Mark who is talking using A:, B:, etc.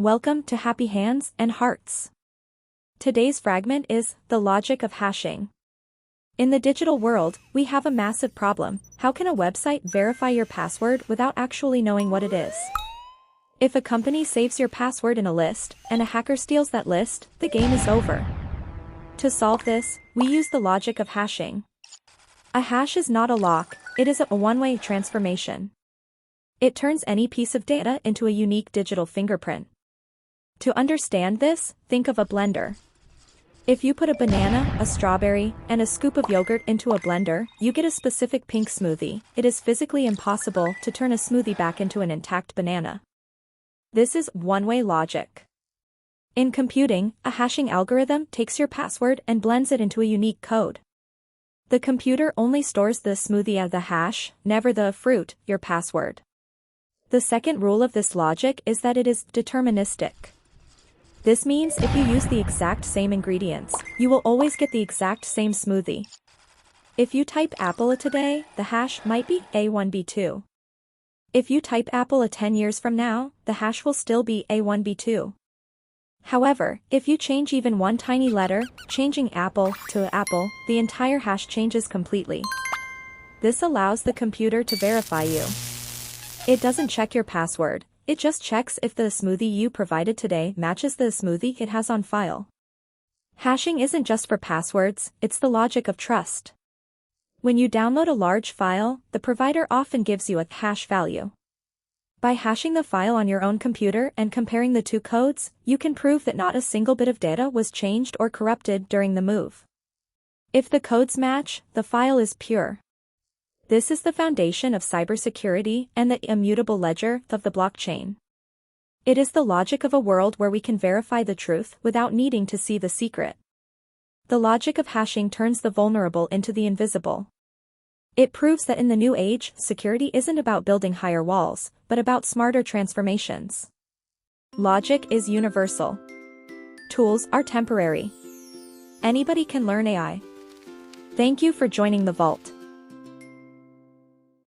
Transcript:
A: Welcome to Happy Hands and Hearts. Today's fragment is the logic of hashing. In the digital world, we have a massive problem. How can a website verify your password without actually knowing what it is? If a company saves your password in a list, and a hacker steals that list, the game is over. To solve this, we use the logic of hashing. A hash is not a lock, it is a one-way transformation. It turns any piece of data into a unique digital fingerprint. To understand this, think of a blender. If you put a banana, a strawberry, and a scoop of yogurt into a blender, you get a specific pink smoothie. It is physically impossible to turn a smoothie back into an intact banana. This is one-way logic. In computing, a hashing algorithm takes your password and blends it into a unique code. The computer only stores the smoothie as the hash, never the fruit, your password. The second rule of this logic is that it is deterministic. This means if you use the exact same ingredients, you will always get the exact same smoothie. If you type apple today, the hash might be A1B2. If you type apple 10 years from now, the hash will still be A1B2. However, if you change even one tiny letter, changing apple to apple, the entire hash changes completely. This allows the computer to verify you. It doesn't check your password. It just checks if the smoothie you provided today matches the smoothie it has on file. Hashing isn't just for passwords, it's the logic of trust. When you download a large file, the provider often gives you a hash value. By hashing the file on your own computer and comparing the two codes, you can prove that not a single bit of data was changed or corrupted during the move. If the codes match, the file is pure. This is the foundation of cybersecurity and the immutable ledger of the blockchain. It is the logic of a world where we can verify the truth without needing to see the secret. The logic of hashing turns the vulnerable into the invisible. It proves that in the new age, security isn't about building higher walls, but about smarter transformations. Logic is universal. Tools are temporary. Anybody can learn AI. Thank you for joining the vault.